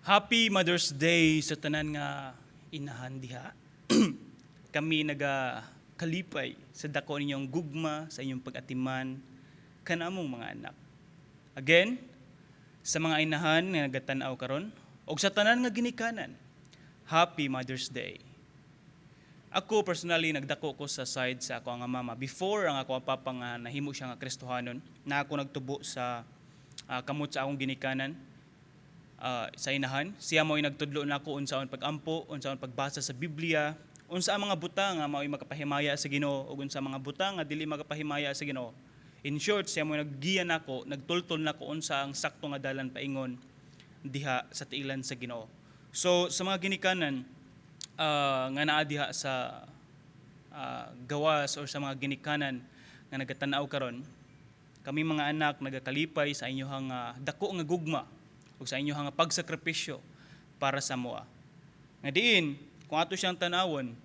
Happy Mother's Day sa tanan nga inahan diha. Kami kalipay sa dako ninyong gugma sa inyong pag-atiman kanamong mga anak. Again, sa mga inahan nga nagatan-aw karon og sa tanan nga ginikanan, Happy Mother's Day. Ako personally nagdako ko sa side sa ako nga mama before ang ako ang papa nga nahimo siya nga Kristohanon na ako nagtubo sa kamot sa akong ginikanan. Sa inahan, siya mo'y nagtudlo na ako unsaon pagampo, unsaon pagbasa sa Biblia, unsa ang mga butang nga mao'y makapahimaya sa Ginoo ug unsa mga butang nga dili makapahimaya sa Ginoo. In short, siya mo'y naggiya nako, nagtultol nako unsa ang sakto nga dalan paingon diha sa tiilan sa Ginoo. So sa mga ginikanan nga naa diha sa gawas or sa mga ginikanan nga nagatanaw karon, kami mga anak nagakalipay sa inyohang dako nga gugma ug sa inyo nga pagsakripisyo para sa moa. Nga diin, kung ato siyang tanawon,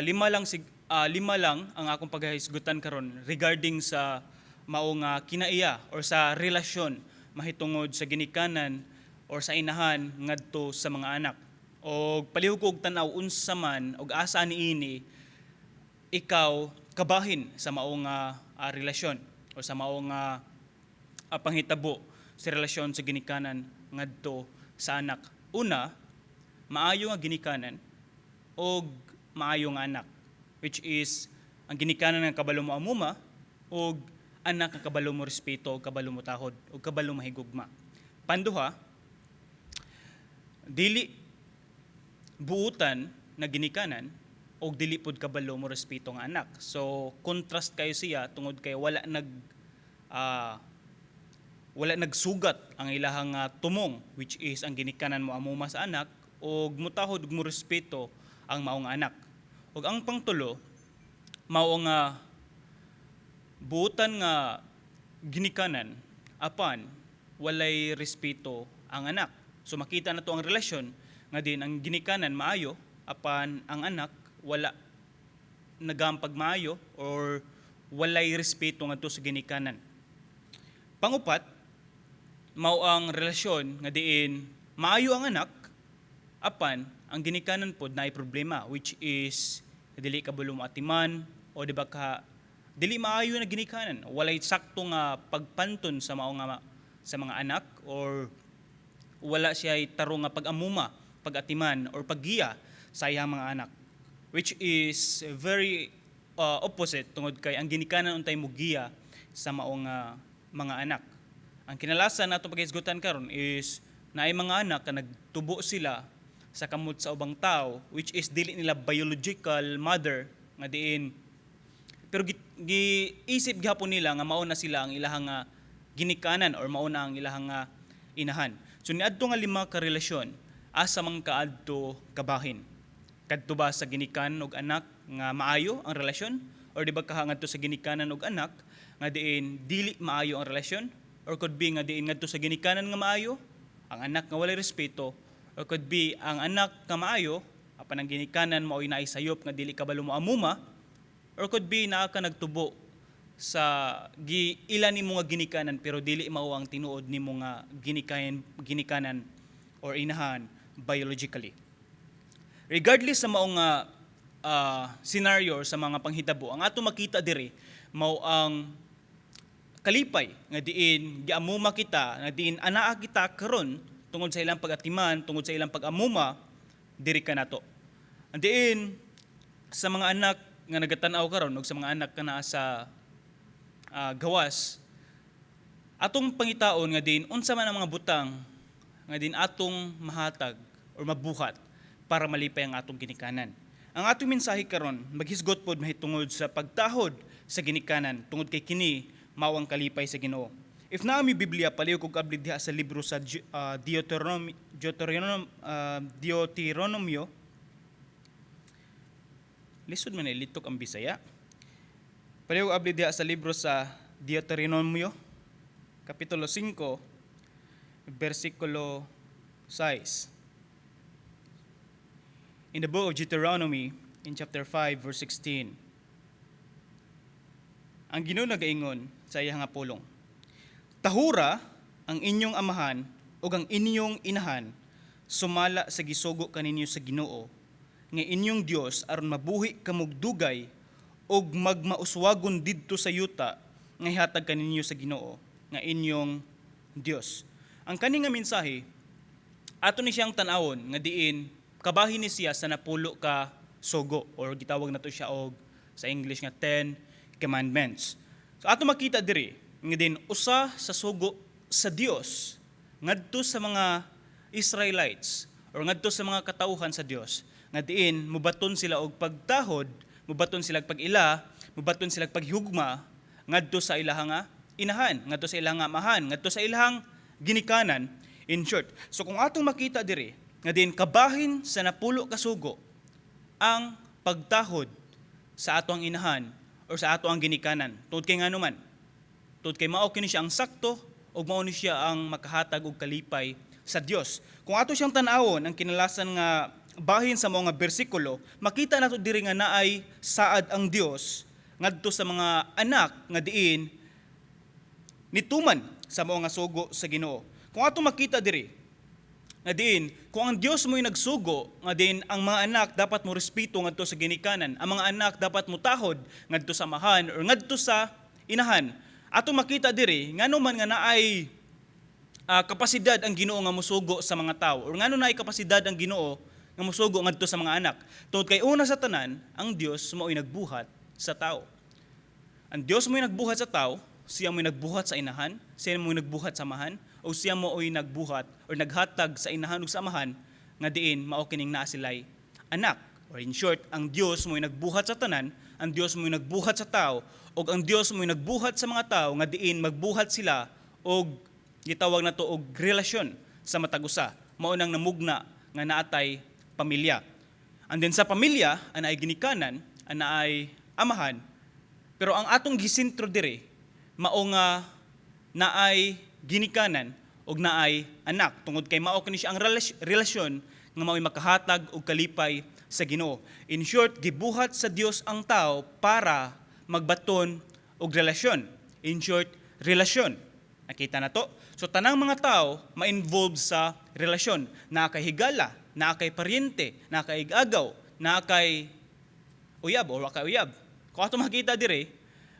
lima lang ang akong paghahisgutan karon regarding sa mao nga kinaiya or sa relasyon mahitungod sa ginikanan or sa inahan ngadto sa mga anak. Og palihog ko og tanaw unsa man og asa niini ikaw kabahin sa mao nga relasyon o sa mao nga panghitabo sa relasyon sa ginikanan ngadto sa anak. Una, maayo nga ginikanan o maayo nga anak, which is ang ginikanan nga kabalo mo amuma o anak nga kabalo mo respeto, kabalo mo tahod o kabalo mahigugma. Panduha, dili buutan na ginikanan o dili pud kabalo mo respeto nga anak. So contrast kayo siya tungod kay wala nagsugat ang ilahang tumong, which is ang ginikanan mo amuma sa anak o mutahod ug mo respeto ang maong anak. Ug ang pangtulo mao nga buutan nga ginikanan apan walay respeto ang anak. So makita nato ang relasyon nga din ang ginikanan maayo apan ang anak wala nagampag maayo or walay respeto ngadto sa ginikanan. Pangupat, mao ang relasyon nga diin maayo ang anak apan ang ginikanan pod naay problema, which is dili kabalo mo atiman o di ba ka dili maayo na ginikanan, walay sakto nga pagpanton sa mao nga sa mga anak or wala siya tarong nga pag-amuma, pag-atiman or paggiya sa iyang mga anak, which is very opposite tungod kay ang ginikanan untay mo giya sa mao nga mga anak. Ang kinalasan nato paghisgutan karon is naay mga anak nga nagtubo sila sa kamot sa ubang tao, which is dili nila biological mother nga diin pero giisip gihapon nila nga mao na sila ang ilahang ginikanan or mao na ang ilahang inahan. So niadto nga lima ka relasyon, asa man kaadto kabahin? Kadto ba sa ginikanan og anak nga maayo ang relasyon or di ba kahangadto sa ginikanan og anak nga diin dili maayo ang relasyon? Or could be nga diin ngadto sa ginikanan nga maayo, ang anak nga walay respeto, or could be ang anak nga maayo, apan ang ginikanan mao'y naay sayop nga dili kabalo mo amuma, or could be naa ka nagtubo sa ilan nimo nga ginikanan pero dili mao ang tinuod nimo nga ginikanan or inahan biologically. Regardless sa mao nga scenario or sa mga panghitabo, ang ato makita diri mao ang kalipay nga diin giamuma kita nga diin anaa kita karon tungod sa ilang pag-atiman, tungod sa ilang pag-amuma diri kanato. Ang diin sa mga anak nga nagatanaw karon ug sa mga anak kana sa gawas, atong pangitaon nga diin unsa man ang mga butang nga diin atong mahatag or mabuhat para malipay ang atong ginikanan. Ang atong mensahe karon maghisgot pod mahitungod sa pagtahod sa ginikanan tungod kay kini mao ang kalipay sa Ginoo. If naa mi Biblia palihog kog abli diha sa libro sa Deuteronomio. Lisod man litok ang Bisaya. Palihog abli diha sa libro sa Deuteronomio kapitulo 5 versikulo 6. In the book of Deuteronomy in chapter 5 verse 16. Ang Ginoo nagaingon sa iya nga pulong, tahura ang inyong amahan o ang inyong inahan sumala sa gisugo kaninyo sa Ginoo nga inyong Dios aron mabuhi kamog dugay og magmauswagon didto sa yuta nga ihatag kaninyo sa Ginoo nga inyong Dios. Ang kani nga mensahe ato ni siyang tan-awon nga diin kabahin ni siya sa napulo ka sugo or gitawag nato siya og sa English nga 10 commandments. So ato makita diri nga din usa sa sugo sa Dios ngadto sa mga Israelites or ngadto sa mga katawhan sa Dios nga diin mubaton sila og pagtahod, mubaton sila og pag-ila, mubaton sila og paghugma ngadto sa ilahang inahan, ngadto sa ilahang amahan, ngadto sa ilahang ginikanan. In short, so kung atong makita diri nga din kabahin sa napulo ka sugo ang pagtahod sa ato ang inahan or sa ato ang ginikanan. Tungod kay ngano man, tungod kay mao kini siya ang sakto ug mao ni siya ang makahatag og kalipay sa Dios. Kung ato siyang tan-awon ang kinalasan nga bahin sa mga bersikulo, makita nato diri nga naay saad ang Dios ngadto sa mga anak nga diin nituman sa mga sugo sa Ginoo. Kung ato makita diri nga diin kung ang Dios mo'y nagsugo nga diin ang mga anak dapat mo respeto ngadto sa ginikanan, ang mga anak dapat mo tahod ngadto sa amahan or ngadto sa inahan. Ato makita diri ngano man nga naay kapasidad ang Ginoo nga mosugo sa mga tawo or ngano naay kapasidad ang Ginoo nga mosugo ngadto sa mga anak. Tungod kay una sa tanan, ang Dios mo'y nagbuhat sa tawo. Ang Dios mo'y nagbuhat sa tawo, siya mo'y nagbuhat sa inahan, siya mo'y nagbuhat sa amahan, o siya mo'y nagbuhat or naghatag sa inahan ug sa amahan nga diin mao kining naa sila'y anak. Or in short, ang Dios mo'y nagbuhat sa tanan, ang Dios mo'y nagbuhat sa tao, ug ang Dios mo'y nagbuhat sa mga tao nga diin magbuhat sila og gitawag nato og relasyon sa matag usa. Mao nang namugna nga naatay pamilya. And then sa pamilya, anaay ginikanan, anaay amahan, pero ang atong gisentro diri mao nga naay ginikanan og naay anak tungod kay mao kini siya ang relasyon nga mao'y makahatag og kalipay sa Ginoo. In short, gibuhat sa Dios ang tao para magbaton og relasyon. In short, relasyon. Nakita na to? So tanang mga tao ma-involve sa relasyon. Naa kay higala, naa kay paryente, naa kay agaw, naa kay uyab o wa kay uyab. Kung ato makita dire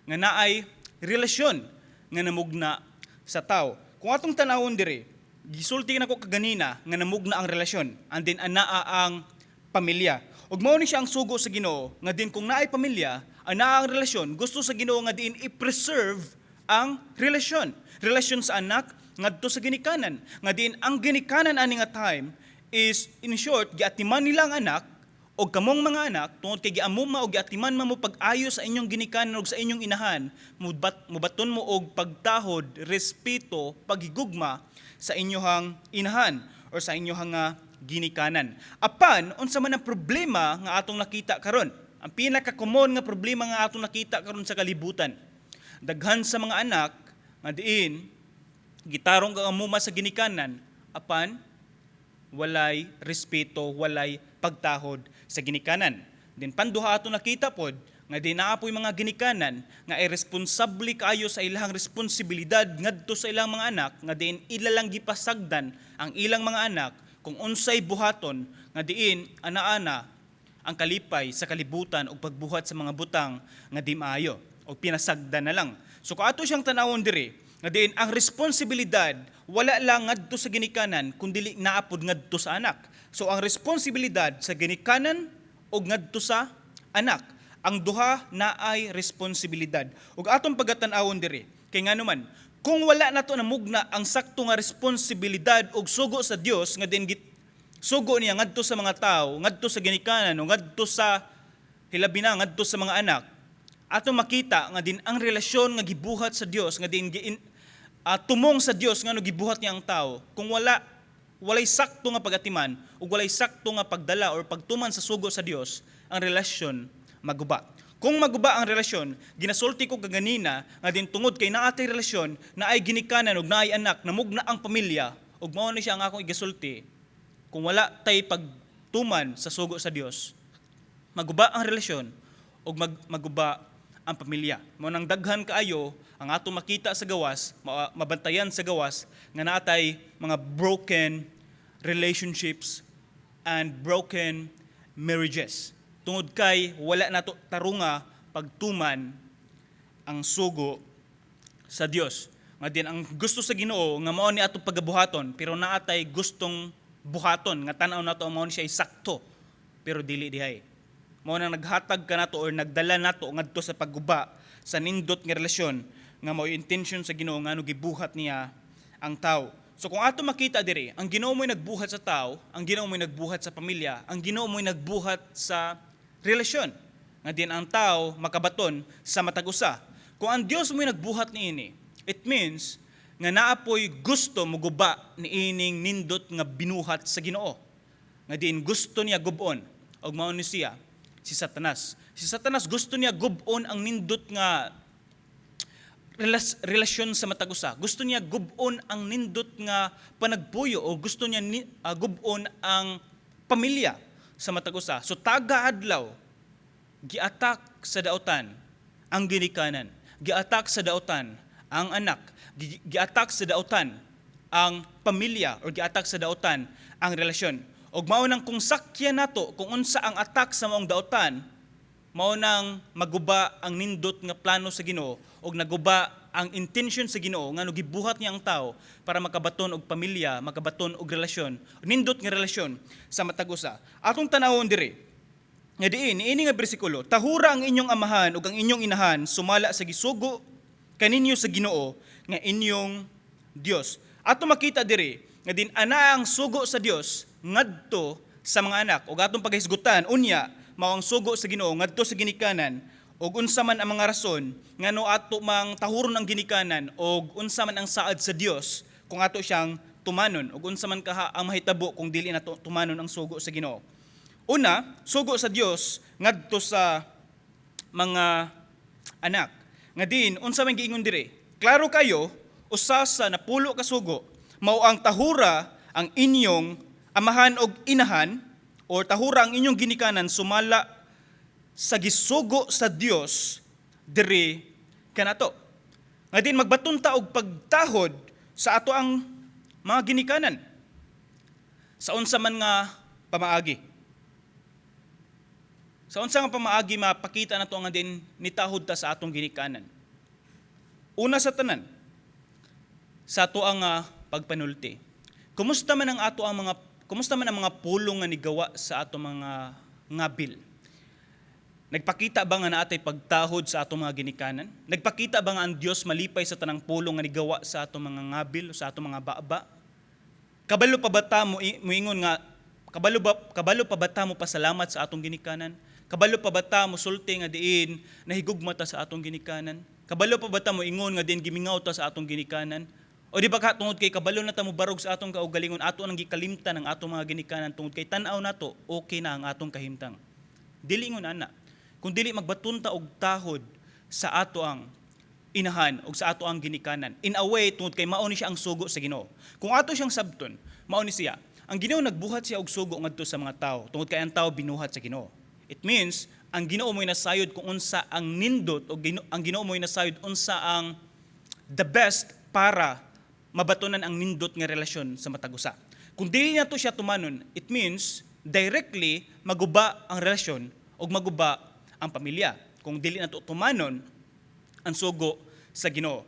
nga naay relasyon nga namugna sa tao. Kung atong tanawon dire, gisulti na ko kaganina nga namugna ang relasyon, and then anaa ang pamilya. Ug mao ni siya ang sugo sa Ginoo nga din kung naay pamilya, anaa ang relasyon, gusto sa Ginoo nga diin i-preserve ang relasyon. Relasyon sa anak ngadto sa ginikanan. Nga diin ang ginikanan ani nga time is in short giatiman nila ang anak og kamong mga anak tungod kay giamuma og giatiman mo pag-ayo sa inyong ginikanan ug sa inyong inahan, mubaton mo og pagtahod, respeto, paghigugma sa inyohang inahan or sa inyohang ginikanan. Apan unsa man ang problema nga atong nakita karon? Ang pinaka-common nga problema nga atong nakita karon sa kalibutan. Daghan sa mga anak nga diin gitarong kang amuma sa ginikanan, apan walay respeto, walay pagtahod sa ginikanan. Din panduha ato nakita pod nga di naapoy mga ginikanan nga irresponsable kaayo sa ilang responsibilidad ngadto sa ilang mga anak nga diin ilalang gipasagdan ang ilang mga anak kung unsay buhaton nga diin ana-ana ang kalipay sa kalibutan ug pagbuhat sa mga butang nga di maayo o pinasagdan na lang. So kung ato siyang tanawon diri nga diin ang responsibilidad wala lang ngadto sa ginikanan kundi naapod ngadto sa anak. So ang responsibilidad sa ginikanan o ngadto sa anak, ang duha naay responsibilidad. Ug atong pagatan-awon diri kay ngano man kung wala nato namugna ang sakto nga responsibilidad ug sugo sa Dios nga din sugo niya ngadto sa mga tao, ngadto sa ginikanan o ngadto sa hilabi na ngadto sa mga anak, atong makita nga din ang relasyon nga gibuhat sa Dios nga din tumong sa Dios ngano gibuhat niya ang tao. Kung walay sakto nga pagatiman ug walay sakto nga pagdala or pagtuman sa sugo sa Dios, ang relasyon maguba. Kung maguba ang relasyon, ginasulti ko kaganina nga din tungod kay naatay relasyon, naay ginikanan ug naay anak, namugna ang pamilya, ug mao ni siya ang akong igasulti. Kung wala tay pagtuman sa sugo sa Dios, maguba ang relasyon ug maguba ang pamilya. Mao nang daghan kaayo ang atong makita sa gawas, mabantayan sa gawas nga naatay mga broken relationships, and broken marriages. Tungod kay wala nato tarunga pagtuman ang sugo sa Dios. Nga din ang gusto sa Ginoo nga mao ni atong pagabuhaton, pero naatay gustong buhaton nga tan-aw nato mao ni siya sakto, pero dili dihay. Mao nang naghatag kanato or nagdala nato ngadto sa pagguba sa nindot nga relasyon nga mao intention sa Ginoo nga ano gibuhat niya ang tao. So kung ato makita diri, ang Ginoo mo'y nagbuhat sa tao, ang Ginoo mo'y nagbuhat sa pamilya, ang Ginoo mo'y nagbuhat sa relasyon. Nga din ang tao makabaton sa matag usa. Kung ang Dios mo'y nagbuhat niini, it means nga naapoy gusto moguba niining nindot nga binuhat sa Ginoo. Nga din gusto niya gubon og mao ni siya si Satanas. Si Satanas gusto niya gubon ang nindot nga relasyon sa matag usa. Gusto niya gubon ang nindot nga panagpuyo o gusto niya gubon ang pamilya sa matag usa. So taga-adlaw giatak sa daotan ang ginikanan, giatak sa daotan ang anak, giatak sa daotan ang pamilya o giatak sa daotan ang relasyon. Og mao nang kung sakyan nato kung unsa ang atak sa maong daotan, mao nang maguba ang nindot nga plano sa Ginoo og naguba ang intention sa Ginoo nga gibuhat niya ang tao para makabaton og pamilya, makabaton og relasyon, nindot nga relasyon sa matag usa. Atong tanawon diri nga diin niini nga bersikulo, tahura ang inyong amahan ug ang inyong inahan sumala sa gisugo kaninyo sa Ginoo nga inyong Dios. Ato makita diri nga din ana ang sugo sa Dios ngadto sa mga anak ug atong paghisgutan unya mao ang sugo sa Ginoo ngadto sa ginikanan ug unsa man ang mga rason ngano ato mang tahuron ang ginikanan ug unsa man ang saad sa Dios kung ato siyang tumanon ug unsa man kaha ang mahitabo kung dili nato tumanon ang sugo sa Ginoo. Una, sugo sa Dios ngadto sa mga anak. Nga din unsa man giingon diri? Klaro kayo usa sa napulo ka sugo mao ang tahura ang inyong amahan og inahan o tahura ang inyong ginikanan sumala sa gisugo sa Dios diri kanato. Nga din magbaton ta og pagtahod sa ato ang mga ginikanan sa unsa man nga pamaagi. Sa unsa nga pamaagi mapakita nato nga din nitahod ta sa atong ginikanan. Una sa tanan, sa ato ang pagpanulti. Kumusta man ang mga pulong nga nigawa sa ato mga ngabil? Nagpakita ba nga naatay pagtahod sa atong mga ginikanan? Nagpakita ba nga ang Dios malipay sa tanang pulong nga nigawa sa atong mga ngabil o sa atong mga baba? Kabalo pa ba ta mo ingon nga kabalo pa ba ta mo pasalamat sa atong ginikanan? Kabalo pa ba ta mo sulti nga diin nahigugma ta sa atong ginikanan? Kabalo pa ba ta mo ingon nga diin gimingaw ta sa atong ginikanan? O di ba tungod kay kabalo na ta mo barog sa atong kaugalingon, ato nang gikalimtan ang atong mga ginikanan tungod kay tan-aw nato okay na ang atong kahimtang. Dili ingon ana. Kung dili magbatunta og tahod sa ato ang inahan o sa ato ang ginikanan. In a way, tungod kay mao ni siya ang sugo sa Ginoo. Kung ato siyang sabton, mao ni siya. Ang Ginoo nagbuhat siya og sugo ngadto sa mga tao, tungod kay ang tao binuhat sa Ginoo. It means ang Ginoo mo'y nasayod kung unsa ang nindot o ang Ginoo mo'y nasayod unsa ang the best para mabatunan ang nindot nga relasyon sa matag usa. Kung dili nato siya tumanon, it means directly maguba ang relasyon o maguba ang pamilya. Kung dili nato tumanon ang sugo sa Ginoo.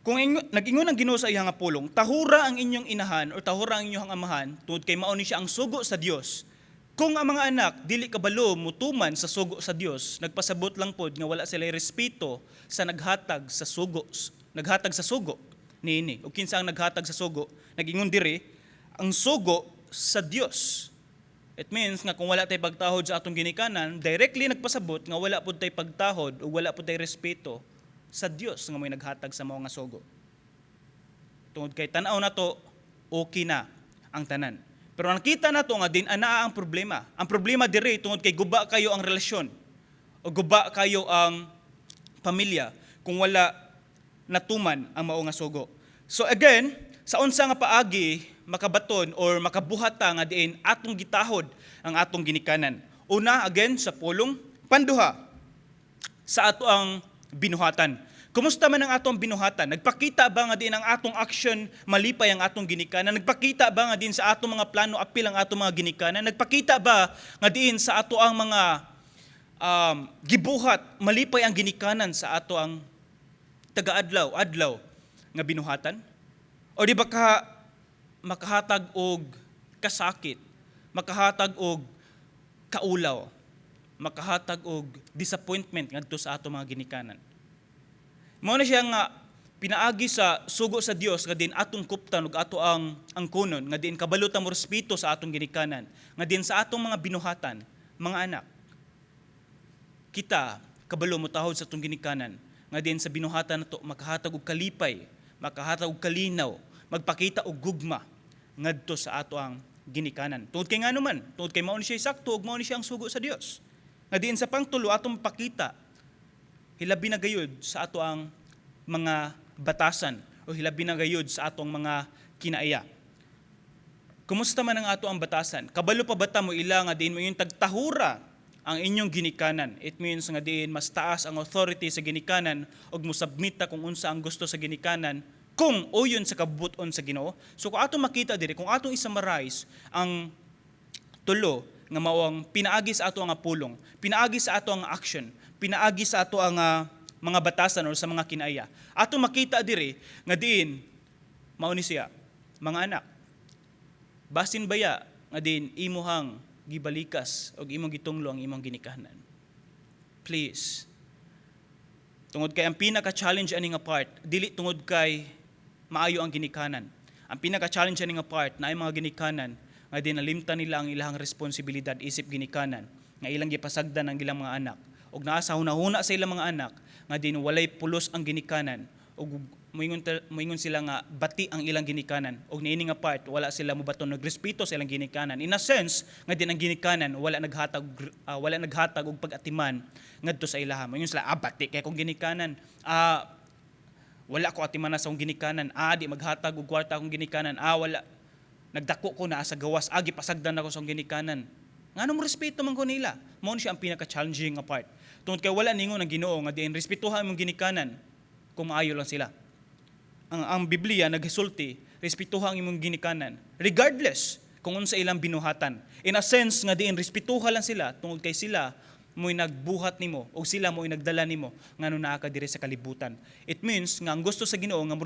Kung nag-ingon ang Ginoo sa iyang pulong, tahura ang inyong inahan o tahura ang inyong amahan tungod kay mao ni siya ang sugo sa Dios. Kung ang mga anak dili kabalo mutuman sa sugo sa Dios, nagpasabot lang pod nga wala sila respeto sa naghatag sa sugo niini. O kinsa ang naghatag sa sugo, nag-ingon diri ang sugo sa Dios. It means nga kung wala tay pagtahod sa atong ginikanan, directly nagpasabot nga wala pud tay pagtahod o wala pud tay respeto sa Dios nga may naghatag sa mao nga sugo. Tungod kay tan-aw nato okay na ang tanan. Pero nakita nato nga din anaa ang problema. Ang problema diri tungod kay guba kayo ang relasyon o guba kayo ang pamilya kung wala natuman ang mao nga sugo. So again, sa unsa nga paagi makabaton or makabuhata nga diin atong gitahod ang atong ginikanan. Una, again, sa pulong, panduha, sa ato ang binuhatan. Kumusta man ang atong binuhatan? Nagpakita ba nga din ang atong action malipay ang atong ginikanan? Nagpakita ba nga din sa atong mga plano apil ang atong mga ginikanan? Nagpakita ba nga din sa ato ang mga gibuhat malipay ang ginikanan sa ato ang taga-adlaw nga binuhatan? O di ba makahatag og kasakit, makahatag og kaulaw, makahatag og disappointment ngadto sa ato mga ginikanan? Mao na siya nga pinaagi sa sugo sa Dios nga din atong kuptan ug ato ang kunon nga din kabalutan mo respeto sa atong ginikanan nga din sa atong mga binuhatan, mga anak. Kita kabalo mo tahod sa atong ginikanan nga din sa binuhatan nato makahatag og kalipay, makahatag og kalinaw, magpakita og gugma ngadto sa ato ang ginikanan. Tungod kay ngano man, tungod kay mao ni siya sakto ug mao ni siya ang sugo sa Dios. Nga din sa pangtulo atong mapakita hilabi na gayud sa ato ang mga batasan o hilabi na gayud sa atong mga kinaaya. Kumusta man ang ato ang batasan? Kabalo pa bata mo ila nga diin mo yung tagtahura ang inyong ginikanan. It means nga diin mas taas ang authority sa ginikanan ug musabmit ta kung unsa ang gusto sa ginikanan kung uyon sa kabuton sa Ginoo. So kung atong makita diri, kung atong i-summarize ang tulo nga mao ang pinaagi sa ato ang pulong, pinaagi sa ato ang action, pinaagi sa ato ang mga batasan o sa mga kinaya. Ato makita diri nga diin mao ni siya, mga anak. Basin baya nga diin imuhang gibalikas o imong gitunglo ang imong ginikanan. Please. Tungod kay ang pinaka-challenge ani nga part, dili tungod kay maayo ang ginikanan. Ang pinaka-challenge ani nga part na ay mga ginikanan nga diin nalimtan nila ang ilang responsibilidad isip ginikanan nga ilang gipasagdan ang ilang mga anak. Og naa sa hunahuna sa ilang mga anak nga din walay pulos ang ginikanan og moingon sila nga bati ang ilang ginikanan og niini nga part wala sila mobaton nagrespeto sa ilang ginikanan. In a sense nga din ang ginikanan wala naghatag og pag-atiman ngadto sa ilaha. Moingon sila bati kay kung ginikanan wala ko atiman na sa akong ginikanan, di maghatag og kwarta akong ginikanan, wala nagdako ko na sa gawas, gipasagdan ako sa akong ginikanan. Ngano mo respeto man ko nila? Mao siya ang pinaka-challenging nga part. Tungod kay wala ningon ang Ginoo nga diin respetuhan imong ginikanan kung maayo lang sila. Ang Biblia naghisulti, respetuhan imong ginikanan regardless kung unsa ilang binuhatan. In a sense nga diin respetuhan lang sila tungod kay sila mo'y nagbuhat nimo o sila mo'y nagdala nimo ngano naa ka diri sa kalibutan. It means nga ang gusto sa Ginoo nga mo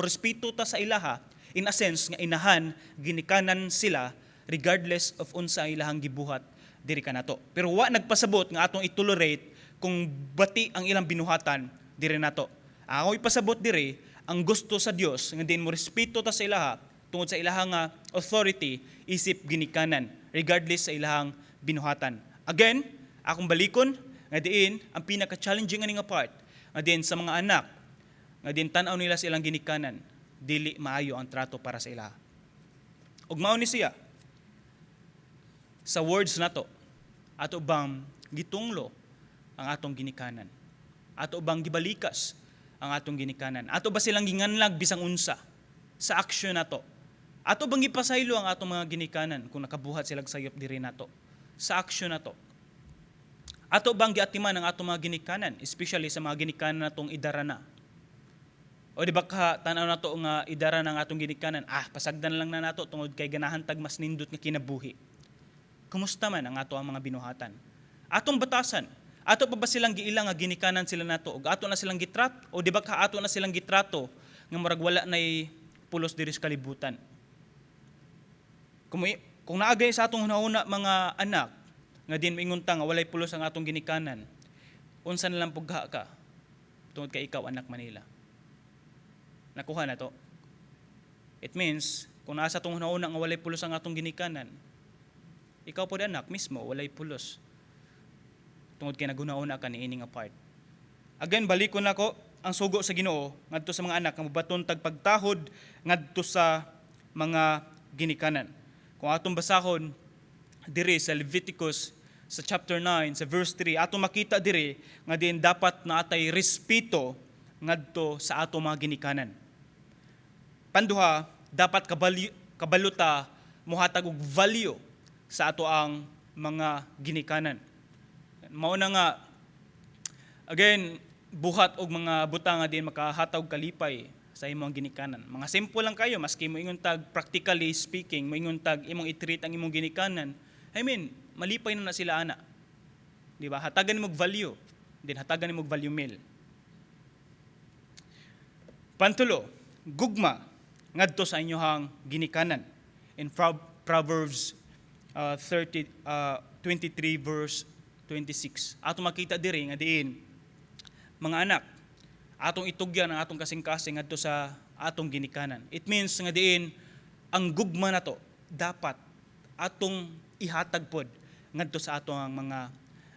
respeto ta sa ilaha, in a sense nga inahan ginikanan sila regardless of unsa ilahang gibuhat diri kanato. Pero wa nagpasabot nga atong itolerate kung bati ang ilang binuhatan diri nato. Ako ipasabot diri ang gusto sa Dios nga din mo respeto ta sa ilaha tungod sa ilahang authority isip ginikanan regardless sa ilahang binuhatan. Again, akong balikon nga diin ang pinaka-challenging nga part nga diin sa mga anak nga diin tan-aw nila sa ilang ginikanan dili maayo ang trato para sa ilaha. Ug mao ni siya sa words nato, ato bang gitunglo ang atong ginikanan? Ato bang gibalikas ang atong ginikanan? Ato ba silang ginganlag bisang unsa sa aksyon nato? Ato bang gipasaylo ang atong mga ginikanan kung nakabuhat silang sayop diri nato sa aksyon nato? Ato bang giatiman ang atong mga ginikanan, especially sa mga ginikanan natong idarana? O di ba tanaw nato nga idara ng atong ginikanan, pasagdan lang na nato tungod kay ganahan tag mas nindot nga kinabuhi. Kumusta man ang ato ang mga binuhatan? Atong batasan, ato pa ba silang giilang nga ginikanan sila nato o ato na silang gitrat o di ba ato na silang gitrato nga murag wala nay pulos diri sa kalibutan? Kung naagay sa atong hunahuna mga anak nga din moingon ta nga walay pulos ang atong ginikanan, unsa na lang pugha ka tungod kay ikaw anak Manila? Nakuha na to. It means kung nasa atong hunahuna nga walay pulos ang atong ginikanan, ikaw po anak mismo, walay pulos. Tungod kay naguna-una ka niini nga part. Again, balikon nako ang sugo sa Ginoo ngadto sa mga anak nga mobaton tag pagtahod ngadto sa mga ginikanan. Kung atong basahon diri sa Leviticus sa chapter 9 sa verse 3, atong makita diri nga din dapat na atay respeto ngadto sa atong mga ginikanan. Panduha, dapat kabaluta mohatag og value sa ato ang mga ginikanan. Mao na nga, again, buhat og mga butang nga din makahatag kalipay sa imong ginikanan. Mga simple lang kayo, maski mo ingon tag practically speaking, mo ingon tag imong i-treat ang imong ginikanan, I mean, malipay na sila ana. Di ba? Hatagan mo value, din hatagan mo value meal. Pantulo, gugma ngadto sa inyohang ginikanan. In Proverbs 23 verse 26. Ato makita diri nga diin, mga anak, atong itugyan ang atong kasing-kasing ngadto sa atong ginikanan. It means nga diin ang gugma nato dapat atong ihatag pod ngadto sa atong mga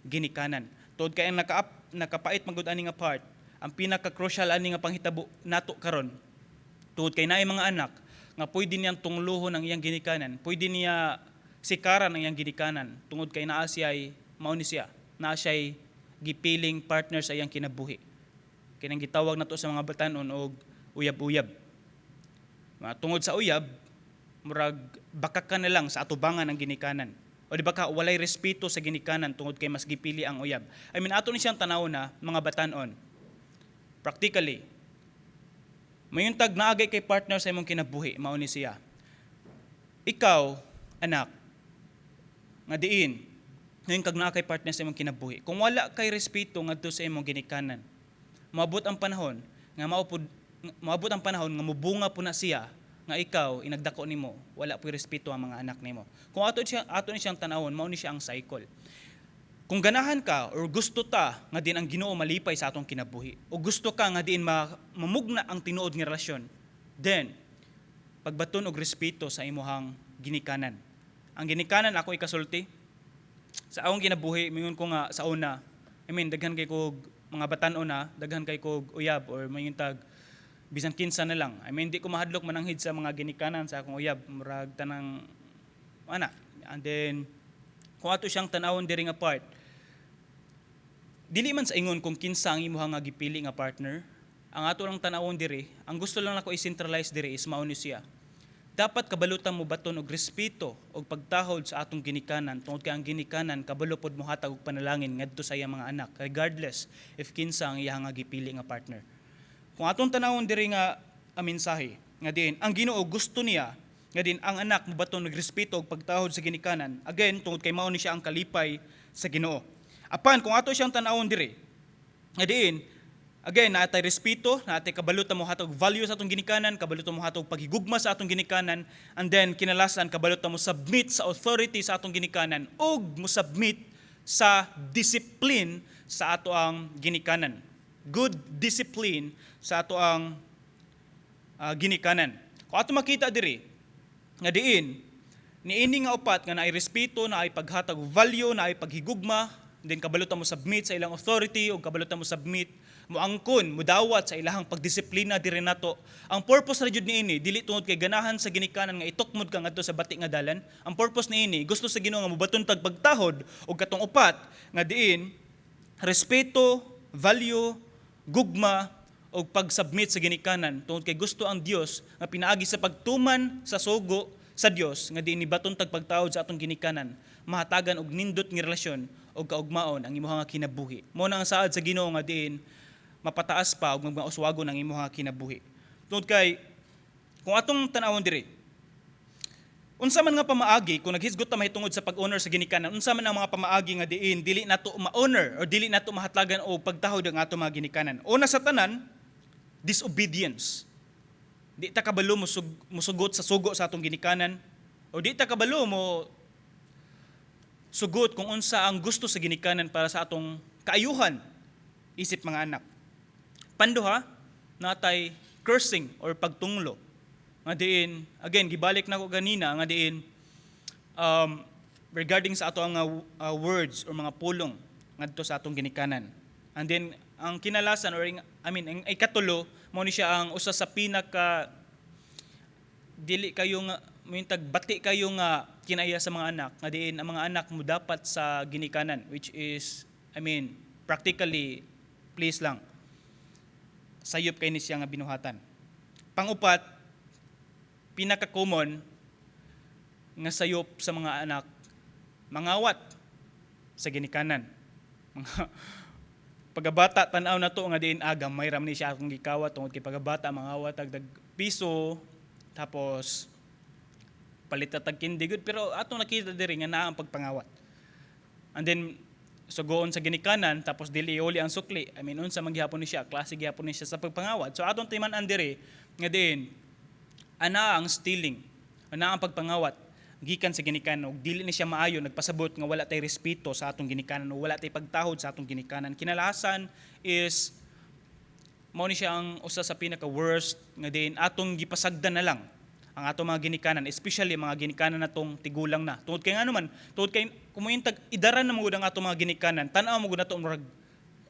ginikanan. Tod kay ang nakapait magud ani nga part, ang pinaka-crucial ani nga panghitabo nato karon. Tod kay naay mga anak nga pwede niyang tunglohon ang iyang ginikanan, pwede niya sikaran ang iyang ginikanan tungod kay naa siya'y mao ni siya, naa siya'y gipiling partner sa iyang kinabuhi. Kinang gitawag nato sa mga batanon og uyab-uyab. Tungod sa uyab, murag bakak ka na lang sa atubangan ng ginikanan. O di ba ka walay respeto sa ginikanan tungod kay mas gipili ang uyab. I mean ato ni siyang tanaw na mga batanon. Practically, mayong tag naagay kay partner sa imong kinabuhi, mao ni siya. Ikaw, anak, nga diin, ngayon kag naa kay partner sa imong kinabuhi. Kung wala kay respeto ngadto sa imong ginikanan, maabot ang panahon nga maabot ang panahon nga mubunga po na siya nga ikaw inagdako nimo, wala po'y respeto ang mga anak nimo. Kung ato ni siyang tanawon, mao ni siya ang cycle. Kung ganahan ka or gusto ta nga din ang Ginoo malipay sa atong kinabuhi o gusto ka nga din mamugna ang tinuod nga relasyon, then pagbaton og respeto sa imuhang ginikanan. Ang ginikanan ako ikasulti sa akong kinabuhi, mingon ko nga sa una, daghan kay kog mga batan-o na, daghan kay kog uyab or mayon tag bisan kinsa na lang. Di ko mahadlok mananghid sa mga ginikanan sa akong uyab, murag tanang ana. And then kung ato siyang tanawon diri nga part, dili man sa ingon kung kinsa ang imuha nga gipili nga partner, ang ato lang tanawon diri, ang gusto lang nako i-centralize diri is mao ni siya. Dapat kabalutan mo baton og respeto og pagtahod sa atong ginikanan tungod kay ang ginikanan kabalo pod mo hatag og panalangin ngadto sa iyang mga anak regardless if kinsa ang iya nga gipili nga partner. Kung atong tanawon diri nga ang mensahe nga diin ang Ginoo gusto niya nga din ang anak mo baton og respeto og pagtahod sa ginikanan, again tungod kay mao ni siya ang kalipay sa Ginoo. Apan kung ato siyang tan-awon diri, nga diin, again naatay respeto, naatay kabalutan mo hatag value sa atong ginikanan, kabalutan mo hatag paghigugma sa atong ginikanan, and then kinalasan kabalutan mo submit sa authority sa atong ginikanan ug mo submit sa discipline sa ato ang ginikanan. Good discipline sa ato ang ginikanan. Kung ato makita diri, nga diin, niini nga upat nga naay respeto, naay paghatag value, naay paghigugma, then kabalutan mo submit sa ilang authority o kabalutan mo submit mo angkon mo dawat sa ilahang pagdisiplina diri nato. Ang purpose ra jud niini dili tungod kay ganahan sa ginikanan nga itukmod ka ngadto sa bati nga dalan. Ang purpose niini gusto sa Ginoo nga mobaton tag pagtahod og katong upat nga diin respeto, value, gugma og pag-submit sa ginikanan tungod kay gusto ang Dios nga pinaagi sa pagtuman sa sugo sa Dios nga diin ni baton tag pagtahod sa atong ginikanan mahatagan og nindot nga relasyon og kaugmaon ang imong kinabuhi. Mao na ang saad sa Ginoo nga diin mapataas pa og magmauswagon ang imong kinabuhi. Tungod kay kung atong tan-awon diri, unsa man nga pamaagi kung naghisgot ta mahitungod sa pag-honor sa ginikanan, unsa man ang mga pamaagi nga diin dili nato ma-honor or dili nato mahatlagan og pagtahod ang ato mga ginikanan. Una sa tanan, disobedience. Di ta kabalo musugot sa sugo sa atong ginikanan o di ta kabalo mo sugot kung unsa ang gusto sa ginikanan para sa atong kaayuhan isip mga anak. Panduha, natay cursing or pagtunglo. Nga diin, again, gibalik na ko ganina, nga diin, regarding sa ato ang words or mga pulong ngadto sa atong ginikanan. And then, ang kinalasan or ang ikatulo, mo ni siya ang usa sa pinaka dili kayo nga mintag bati kayo nga kinaya sa mga anak nga diin ang mga anak mo dapat sa ginikanan which is practically please lang sayop kay ni siya nga binuhatan. Pangupat, pinaka-common nga sayop sa mga anak, mangawat sa ginikanan. pagabata tan-aw nato nga diin agam may ram ni siya akong gikawat tungod kay pagabata mangawat tagdag piso tapos palit tag kindi good pero atong nakita diri nga naa ang pagpangawat. And then sugoon sa ginikanan tapos dili uli ang sukli. I mean unsa man gihapon ni siya, klase gihapon ni siya sa pagpangawat. So atong timan-an diri nga diin ana ang stealing, ana ang pagpangawat gikan sa ginikanan ug dili ni siya maayo nagpasabot nga wala tay respeto sa atong ginikanan o wala tay pagtahod sa atong ginikanan. Kinalahasan is mao ni siya ang usa sa pinaka worst nga din atong gipasagdan na lang ang atong mga ginikanan, especially mga ginikanan natong tigulang na. Tungod kay ngano man, tungod kay kumuyintag idaran na magud ang atong mga ginikanan, tan-aw magud nato murag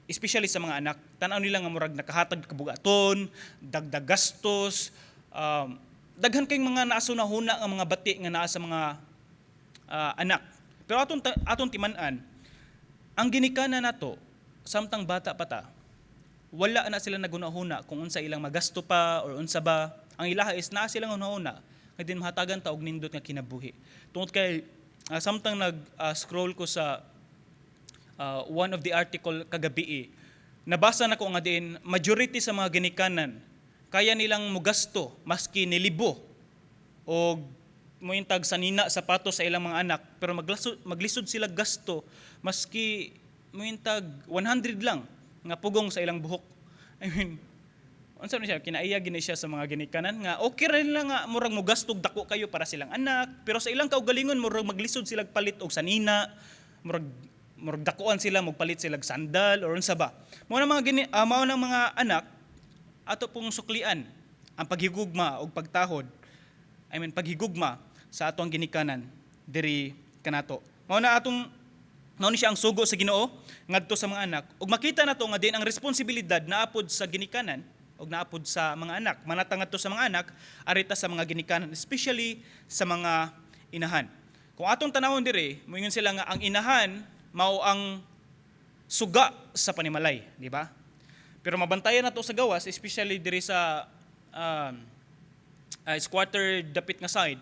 especially sa mga anak, tan-aw nila nga murag nakahatag kabugaton, dagdag gastos, daghan kay mga naasunahuna ang mga bati nga naa sa mga anak. Pero aton timan-an ang ginikanan nato samtang bata pa ta, wala na sila nagunahuna kung unsa ilang magasto pa or unsa ba. Ang ilaha is naa silang hunahuna nga din mahatagan ta og nindot nga kinabuhi. Tungod kay samtang nag-scroll ko sa one of the article kagabi, nabasa na ko nga din majority sa mga ginikanan kaya nilang mugasto maski nilibo o mointag sanina sapatos sa ilang mga anak pero maglisod sila gasto maski mointag 100 lang nga pugong sa ilang buhok. I mean unsa man siya kinaiya gini siya sa mga ginikanan nga okay ra nila nga murag mogastog dako kayo para silang anak pero sa ilang kaugalingon murag maglisod sila palit og sanina murag dakuan sila magpalit sila sandal or unsa ba. Mao na mga anak ato pong suklian ang paghigugma o pagtahod. I mean paghigugma sa atong ginikanan diri kanato. Mao ni siya ang sugo sa Ginoo ngadto sa mga anak. Ug makita nato nga din ang responsibilidad naapod sa ginikanan ug naapod sa mga anak. Manata ngadto sa mga anak arita sa mga ginikanan especially sa mga inahan. Kung atong tanawon diri, moingon sila nga ang inahan mao ang suga sa panimalay, di ba? Pero mabantayan nato sa gawas, especially diri sa squatter dapit nga side.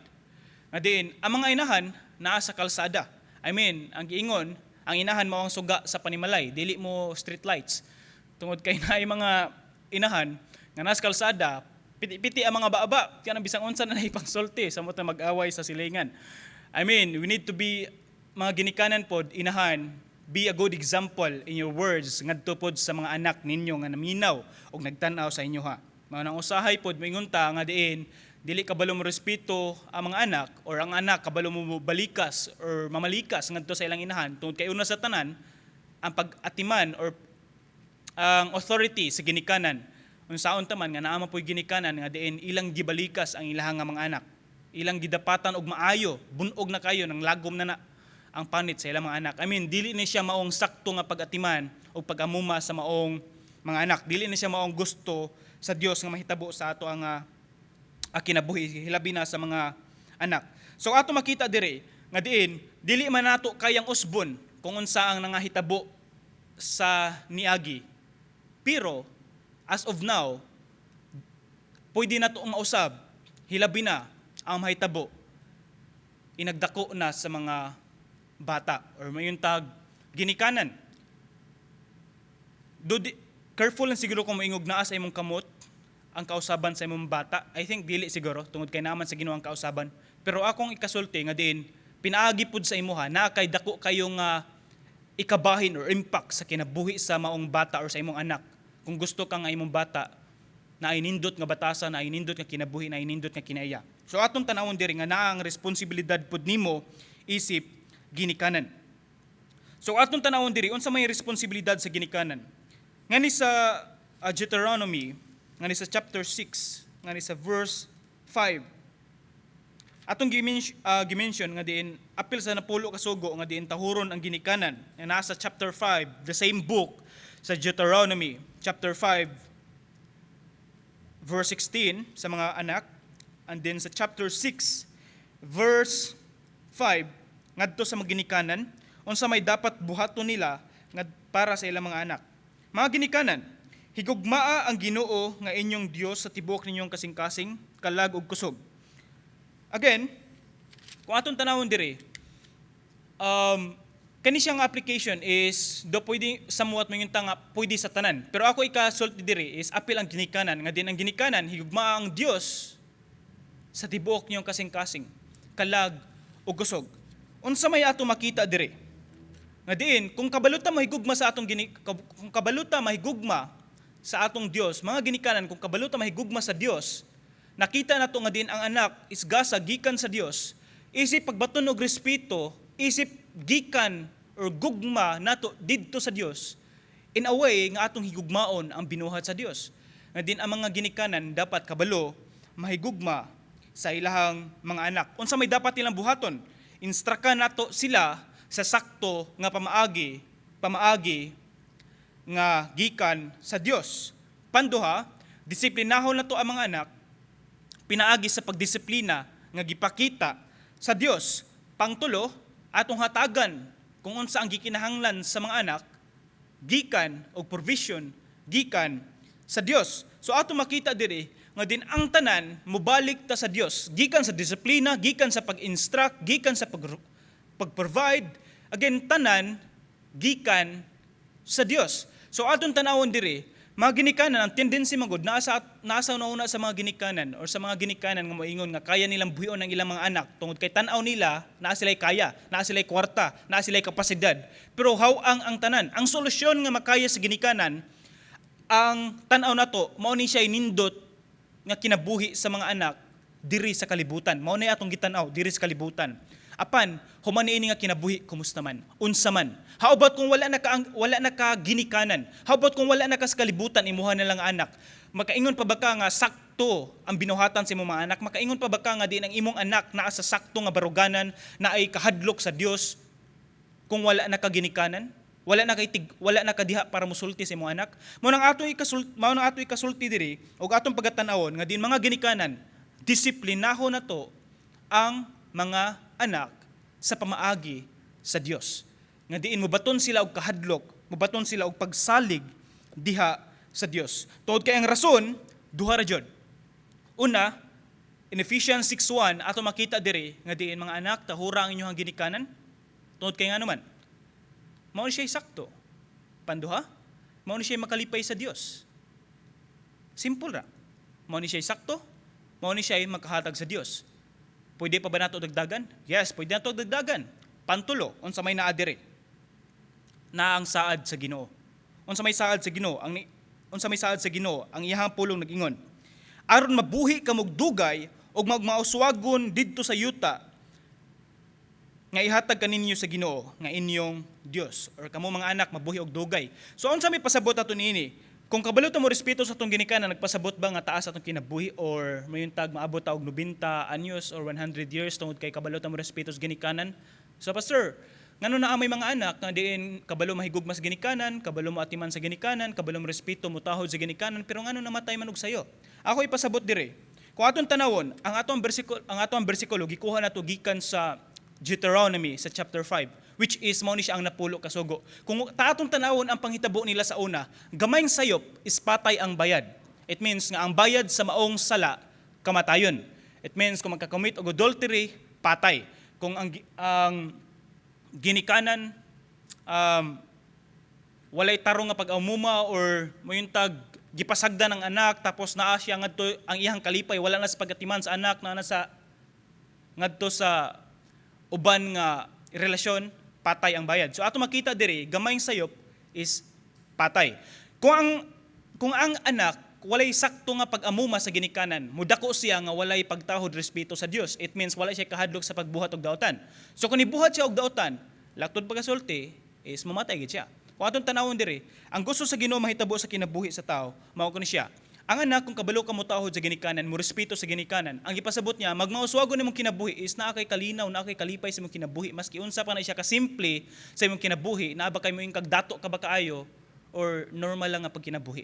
Nga diin, ang mga inahan naa sa kalsada. I mean, ang giingon, ang inahan mao ang suga sa panimalay, dili mo street lights. Tungod kay naay mga inahan nga nas kalsada, piti ang mga baaba, kaya bisang unsa na ipangsulti sa mga mag-away sa silingan. I mean, we need to be mga ginikanan pod inahan. Be a good example in your words ngadto pod sa mga anak ninyo nga naminaw og nagtan-aw sa inyo ha. Mao nang usahay pod moingon ta nga diin dili kabalo mo respeto ang mga anak or ang anak kabalo mo balikas or mamalikas ngadto sa ilang inahan tungod kay una sa tanan ang pag-atiman or ang authority sa ginikanan unsaon ta man nga naa man poy ginikanan nga diin ilang gibalikas ang ilahang nga mga anak. Ilang gidapatan og maayo, bunog na kayo nang lagom na ang panit sa ilang mga anak. I mean, dili ni siya maong sakto nga pag-atiman o pag-amuma sa maong mga anak. Dili ni siya maong gusto sa Dios nga mahitabo sa ato ang kinabuhi, hilabi na sa mga anak. So ato makita diri nga diin, dili man nato kayang usbon kung unsa ang nangahitabo sa niagi. Pero as of now, pwede nato mausab, hilabi na ang mahitabo. Inagdako na sa mga bata or mayuntag ginikanan. Careful lang siguro kung moingog naa sa imong kamot ang kausaban sa imong bata. I think dili siguro tungod kay naman sa Ginoo ang kausaban. Pero akong ikasulti nga din pinaagi pud sa imuha na kay dako kayong ikabahin or impact sa kinabuhi sa maong bata or sa imong anak. Kung gusto ka nga imong bata na inindot nga batasan, na inindot nga kinabuhi, na inindot nga kinaiya. So atong tanawon diri nga naa ang responsibilidad pud nimo isip ginikanan. So atong tanawon diri unsa may responsibilidad sa ginikanan? Ngani sa Deuteronomy, ngani sa chapter 6, ngani sa verse 5. Atong gimension nga diin apil sa napulo ka sugo nga diin tahuron ang ginikanan. Nga nasa chapter 5, the same book sa Deuteronomy, chapter 5 verse 16 sa mga anak, and then sa chapter 6 verse 5 ngadto sa mga ginikanan unsa may dapat buhaton nila para sa ilang mga anak. Mga ginikanan, higugmaa ang Ginoo nga inyong Dios sa tibuok ninyong kasing-kasing, kalag ug kusog. Again, kung atong tanawon diri, Kani siyang application is do pwede samuat mo yung tanga pwede sa tanan. Pero ako ikasulti diri is apil ang ginikanan nga din ang ginikanan higugma ang Dios sa tibuok niyong kasing-kasing, kalag o gusog. Unsa may ato makita diri? Nga diin kung kabaluta mahigugma sa atong kung kabaluta mahigugma sa atong Dios, mga ginikanan kung kabaluta mahigugma sa Dios, nakita nato nga din ang anak is gasa gikan sa Dios. Isip pagbaton og respeto, isip gikan or gugma nato didto sa Dios, in a way nga atong higugmaon ang binuhat sa Dios. Nga din ang mga ginikanan dapat kabalo mahigugma sa ilahang mga anak. Unsa may dapat nilang buhaton? Instrukan nato sila sa sakto nga pamaagi nga gikan sa Dios. Panduha, disiplinahon nato ang mga anak pinaagi sa pagdisiplina nga gipakita sa Dios. Pangtulo, atong hatagan kung unsa ang gikinahanglan sa mga anak gikan og provision gikan sa Dios. So ato makita diri nga din ang tanan mobalik ta sa Dios, gikan sa disiplina, gikan sa pag-instruct, gikan sa pag-provide, again tanan gikan sa Dios. So atong tanawon diri, mga ginikanan ang tendency magud nasa una sa mga ginikanan or sa mga ginikanan nga moingon nga kaya nilang buhion ang ilang mga anak tungod kay tan-aw nila naa sila'y kaya, naa sila'y kwarta, naa sila'y kapasidad. Pero hawang ang tanan, ang solusyon nga makaya sa ginikanan, ang tan-aw nato mao ni siya nindot nga kinabuhi sa mga anak diri sa kalibutan. Mao na atong gitan-aw diri sa kalibutan. Apan human niini nga kinabuhi kumusta man, unsa man. How about kung wala na ka ginikanan? How about kung wala na ka sa kalibutan imuha na lang anak? Makaingon pa ba ka nga sakto ang binuhatan sa imong mga anak? Makaingon pa ba ka nga di ang imong anak naa sa sakto nga baruganan na ay kahadlok sa Dios kung wala na ka ginikanan? Wala na ka diha para musulti sa imong anak. Mao nang ato ikasulti diri og atong pagatan-awon nga din mga ginikanan, disiplinahon nato ang mga anak sa pamaagi sa Dios. Nga diin mobaton sila og kahadlok, mobaton sila og pagsalig diha sa Dios. Tungod kay ang rason duha ra jud. Una, in Ephesians 6:1 ato makita diri nga diin mga anak tahura ang inyong ginikanan. Tungod kay ngano man mao ni siya sakto. Panduha, mao ni siya makalipay sa Dios. Simple ra. Mao ni siya sakto, mao ni siya makahatag sa Dios. Pwede pa ba nato dagdagan? Yes, pwede nato dagdagan. Pantulo, unsa may naa diri? Na ang saad sa Ginoo. Unsa may saad sa Ginoo? Ang iyang pulong nag-ingon. Aron mabuhi kamog dugay og magmauswagon didto sa yuta nga ihatag kaninyo sa Ginoo nga inyong Dios, or kamo mga anak mabuhi og dugay. So unsa may pasabot ato niini? Kung kabalo mo respeto sa atong ginikanan, nagpasabot ba nga taas atong kinabuhi or mayuntag maabot ta og 90 anyos or 100 years tungod kay kabalo mo respeto sa ginikanan? So pastor, ngano na may mga anak nga diin kabalo mahigugma sa ginikanan, kabalo mo atiman sa ginikanan, kabalo mo respeto mo tahod sa ginikanan, pero ngano namatay man og sayo? Ako ipasabot dire. Kung atong tanawon, ang atong bersikulo gikuha nato gikan sa Deuteronomy sa chapter 5, which is mao ni siya ang napulo ka sugo. Kung taatong tanawon ang panghitabo nila sa una, gamayng sayop is patay ang bayad. It means nga ang bayad sa maong sala kamatayon. It means kung magkacommit og adultery, patay. Kung ang ginikanan walay tarong nga pag-amuma or mayuntag gipasagdan ng anak tapos naa siya ngadto ang iyang kalipay wala na sa pagatiman sa anak na nasa ngadto sa uban nga relasyon, patay ang bayad. So ato makita diri, gamayng sayop is patay. Kung ang anak walay sakto nga pag-amuma sa ginikanan, mudako siya nga walay pagtahod respeto sa Dios. It means wala siya kahadlok sa pagbuhat og daotan. So kung ibuhat siya og daotan, laktod pagasulti is mamatay gid siya. Kung atong tanawon diri, ang gusto sa Ginoo mahitabo sa kinabuhi sa tao, mao kuno siya. Ang anak kung kabalo ka mo tahod sa ginikanan, mo respeto sa ginikanan, ang ipasabot niya, magmauswago nimong kinabuhi is naa kay kalinaw, naa kay kalipay sa imong kinabuhi, maski unsa pa na siya kasimple sa imong kinabuhi, naa ba kay mo ing kagdato ka ba kaayo or normal lang nga pagkinabuhi.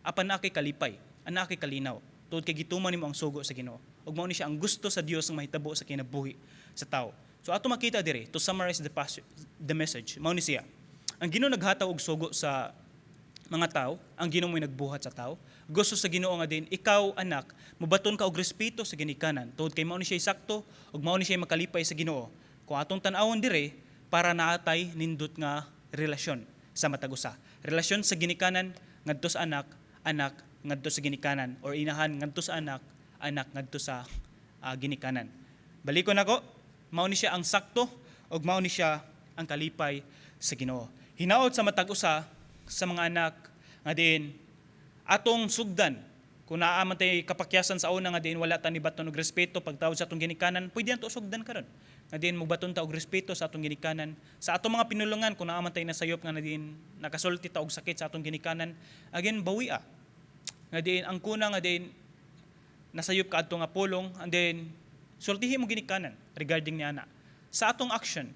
Apan naa kay kalipay, naa kay kalinaw, tuod kay gituman nimo ang sugo sa Ginoo. Ug mao ni siya ang gusto sa Dios nga mahitabo sa kinabuhi sa tao. So ato makita diri, to summarize the message, mao ni siya. Ang Ginoo naghataw og sugo sa mga tao, ang Ginoo mo'y nagbuhat sa tao. Gusto sa Ginoo nga din, ikaw anak, mubaton ka og respeto sa ginikanan. Tungod kay mao ni siya sakto ug mao ni siya makalipay sa Ginoo. Kung atong tan-awon dire, para naatay nindot nga relasyon sa matag usa. Relasyon sa ginikanan ngadto sa anak, anak ngadto sa ginikanan, or inahan ngadto sa anak, anak ngadto sa ginikanan. Balikon ako, mao ni siya ang sakto ug mao ni siya ang kalipay sa Ginoo. Hinaot sa matag usa sa mga anak nga diin atong sugdan kung naa man tay kapakyasan sa una nga diin wala ta ni baton og respeto pagtawag sa atong ginikanan, pwede nato sugdan karon. Nga diin magbaton ta og respeto sa atong ginikanan, sa atong mga pinulungan kung naa man tay nasayop nga diin nakasulti ta og sakit sa atong ginikanan, again bawia. Nga diin ang kuna nga diin nasayop ka adto nga pulong, and then sultihi mo ginikanan regarding ni ana. Sa atong action,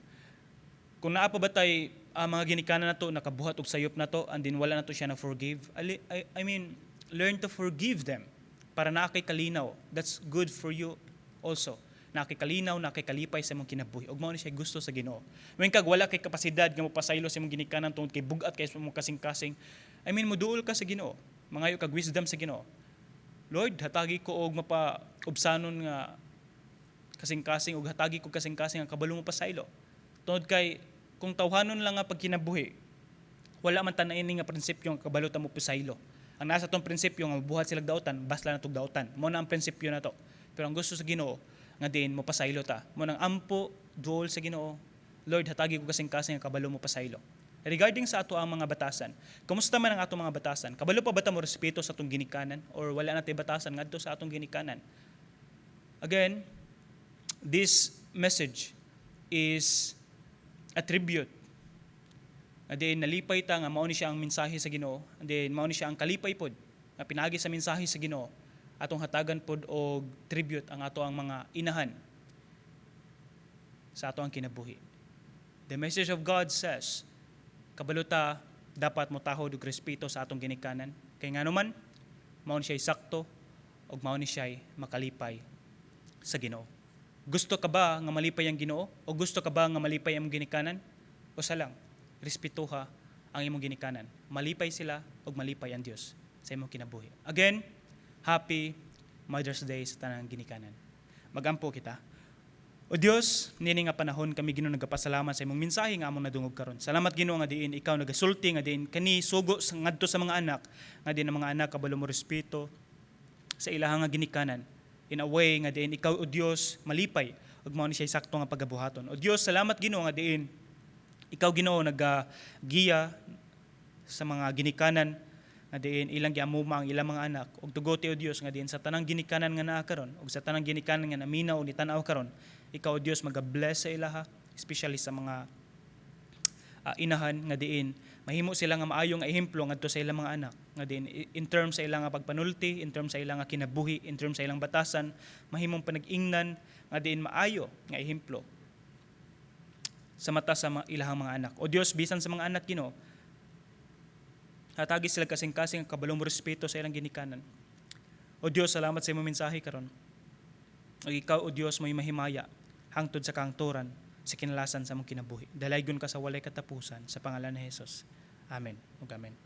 kung naa pa ba tay mga ginikanan nato nakabuhat og sayop nato, and then wala nato siya na forgive, I mean learn to forgive them para naa kay kalinaw. That's good for you also. Naa kay kalinaw, naa kay kalipay sa imong kinabuhi. Ug mao ni siya gusto sa Ginoo. When kag wala kay kapasidad nga mapasaylo sa imong ginikanan tungod kay bugat kay imong kasing-kasing, I mean moduol ka sa Ginoo. Mangayo kag wisdom sa Ginoo. Lord, hatagi ko og mapaubsanon nga kasing-kasing, ug hatagi ko kasing-kasing ang kabalo mo pasaylo. Tungod kay kung tawhanon lang nga pagkinabuhi, wala man tan ini nga prinsipyo nga kabalo ta mo pasaylo. Ang nasa tong prinsipyo nga mabuhat sila daotan, basla na tog daotan. Mao na ang prinsipyo na to. Pero ang gusto sa Ginoo nga din mo pasaylo ta. Mao nang ampo duol sa Ginoo. Lord, hatagi ko kasing-kasing ang kabalo mo pasaylo. Regarding sa ato ang mga batasan, kumusta man ang ato mga batasan? Kabalo pa ba ta mo respeto sa atong ginikanan, or wala na tay batasan ngadto sa atong ginikanan? Again, this message is a tribute. And then nalipay ta nga mao ni siya ang mensahe sa Ginoo, and then mao ni siya ang kalipay pod nga pinaagi sa mensahe sa Ginoo, atong hatagan pod og tribute ang ato ang mga inahan sa ato ang kinabuhi. The message of God says, kabalo ta dapat mo tahod og respeto sa atong ginikanan, kay nganuman mao ni siya sakto ug mao ni siya makalipay sa Ginoo. Gusto ka ba nga malipay ang Ginoo, o gusto ka ba nga malipay ang ginikanan? Usa lang, respetuha ang imong ginikanan. Malipay sila ug malipay ang Dios sa imong kinabuhi. Again, happy Mother's Day sa tanang ginikanan. Magampo kita. O Dios, nini nga panahon kami Ginoo nagapasalamat sa imong mensahe nga among nadungog karon. Salamat Ginoo nga diin ikaw nagasulti nga diin kani sugo sa ngadto sa mga anak, nga diin ang mga anak kabalo mo respeto sa ilahang nga ginikanan. In a way nga diin ikaw o Dios malipay ug mao ni siya sakto nga pagabuhaton. O Dios, salamat Ginoo nga diin ikaw Ginoo nagagiya sa mga ginikanan nga diin ilang giamuma ang ilang mga anak, ug tugote o Dios nga diin sa tanang ginikanan nga naa karon ug sa tanang ginikanan nga naminaw ni tan-aw karon, ikaw o Dios maga-bless sa ilaha, especially sa mga inahan nga diin mahimo sila nga maayo nga ehemplo ngadto sa ilang mga anak, nga diin in terms sa ilang nga pagpanulti, in terms sa ilang nga kinabuhi, in terms sa ilang batasan, mahimong panag-ingnan nga diin maayo nga ehemplo sa mata sa ilahang mga anak. O Dios, bisan sa mga anak Ginoo, hatagi sila kasing-kasing ang kabalong respeto sa ilang ginikanan. O Dios, salamat sa imong mensahe karon. O ikaw o Dios may mahimaya hangtod sa kahangturan sa kinalasan sa mong kinabuhi. Dalaygon ka sa walay katapusan sa pangalan ni Jesus. Amen. Ug amen.